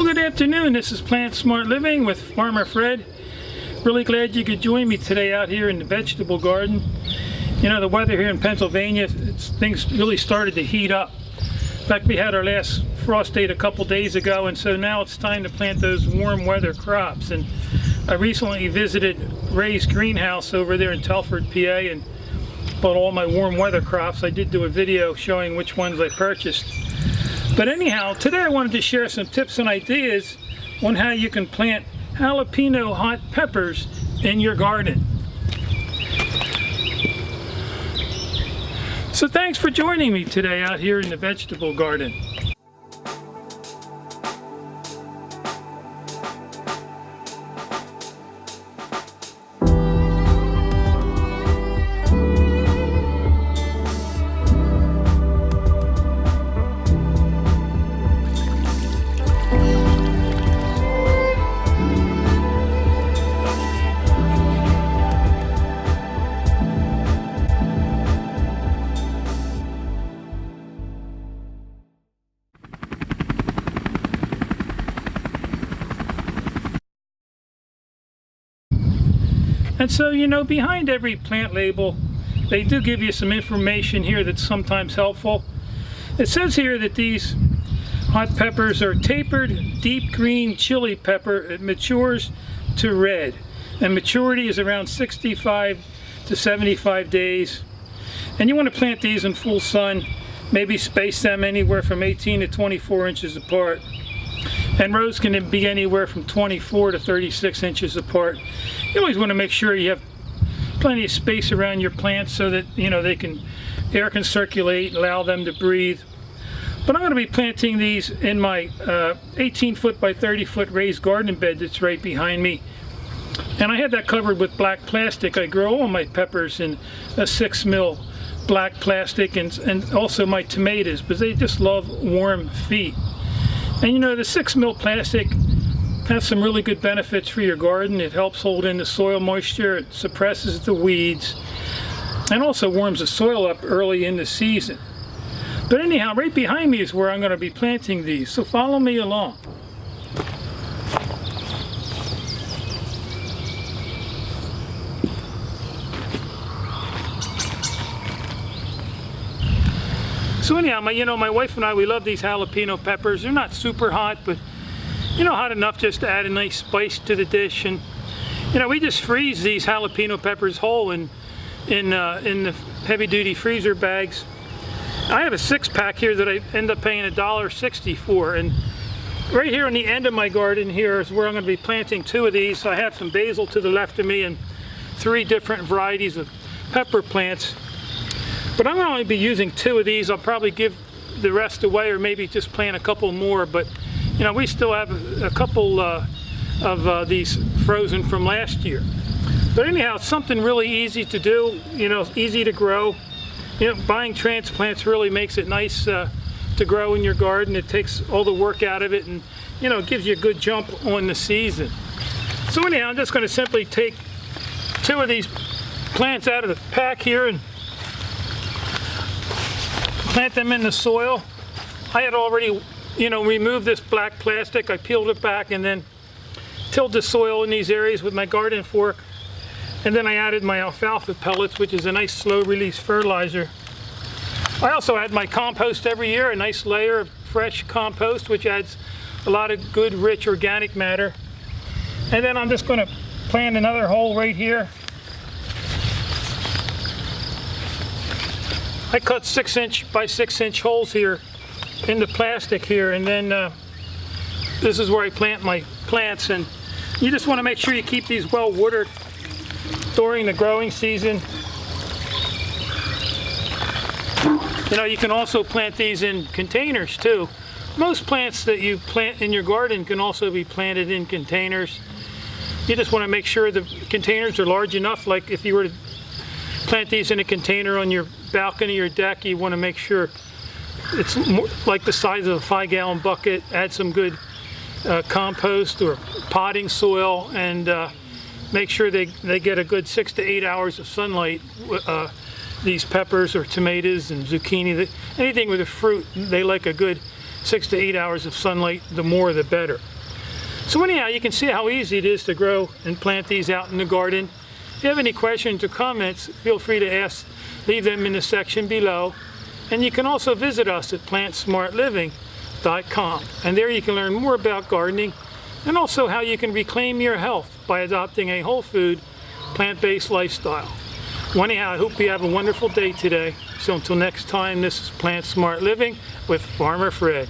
Well, good afternoon. This is Plant Smart Living with Farmer Fred. Really glad you could join me today out here in the vegetable garden. You know, the weather here in Pennsylvania, things really started to heat up. In fact, we had our last frost date a couple days ago, and so now it's time to plant those warm weather crops. And I recently visited Ray's greenhouse over there in Telford, PA, and bought all my warm weather crops. I did do a video showing which ones I purchased. But anyhow, today I wanted to share some tips and ideas on how you can plant jalapeno hot peppers in your garden. So thanks for joining me today out here in the vegetable garden. And so, you know, behind every plant label, they do give you some information here that's sometimes helpful. It says here that these hot peppers are tapered, deep green chili pepper. It matures to red. And maturity is around 65 to 75 days. And you want to plant these in full sun, maybe space them anywhere from 18 to 24 inches apart. And rows can be anywhere from 24 to 36 inches apart. You always want to make sure you have plenty of space around your plants so that, you know, air can circulate, allow them to breathe. But I'm going to be planting these in my 18-foot by 30-foot raised garden bed that's right behind me. And I had that covered with black plastic. I grow all my peppers in a 6mm black plastic, and also my tomatoes, because they just love warm feet. And you know, the 6mm plastic has some really good benefits for your garden. It helps hold in the soil moisture, it suppresses the weeds, and also warms the soil up early in the season. But anyhow, right behind me is where I'm going to be planting these, so follow me along. So anyhow, my wife and I, we love these jalapeno peppers. They're not super hot, but you know, hot enough just to add a nice spice to the dish. And you know, we just freeze these jalapeno peppers whole in the heavy-duty freezer bags. I have a 6-pack here that I end up paying $1.60 for. And right here on the end of my garden here is where I'm going to be planting 2 of these. So I have some basil to the left of me and 3 different varieties of pepper plants. But I'm going to only be using 2 of these. I'll probably give the rest away, or maybe just plant a couple more. But you know, we still have a couple of these frozen from last year. But anyhow, it's something really easy to do. You know, easy to grow. You know, buying transplants really makes it nice to grow in your garden. It takes all the work out of it, and you know, it gives you a good jump on the season. So anyhow, I'm just going to simply take 2 of these plants out of the pack here and plant them in the soil. I had already, you know, removed this black plastic. I peeled it back and then tilled the soil in these areas with my garden fork. And then I added my alfalfa pellets, which is a nice slow release fertilizer. I also add my compost every year, a nice layer of fresh compost, which adds a lot of good, rich organic matter. And then I'm just going to plant another hole right here. I cut 6-inch by 6-inch holes here in the plastic here, and then this is where I plant my plants. And you just want to make sure you keep these well watered during the growing season. You know, you can also plant these in containers too. Most plants that you plant in your garden can also be planted in containers. You just want to make sure the containers are large enough. Like if you were to plant these in a container on your balcony or deck, you want to make sure it's more like the size of a 5-gallon bucket. Add some good compost or potting soil, and make sure they get a good 6 to 8 hours of sunlight. These peppers or tomatoes and zucchini, anything with a fruit, they like a good 6 to 8 hours of sunlight, the more the better. So anyhow, you can see how easy it is to grow and plant these out in the garden. If you have any questions or comments, feel free to leave them in the section below. And you can also visit us at plantsmartliving.com. And there you can learn more about gardening and also how you can reclaim your health by adopting a whole food, plant-based lifestyle. Well, anyhow, I hope you have a wonderful day today. So until next time, this is Plant Smart Living with Farmer Fred.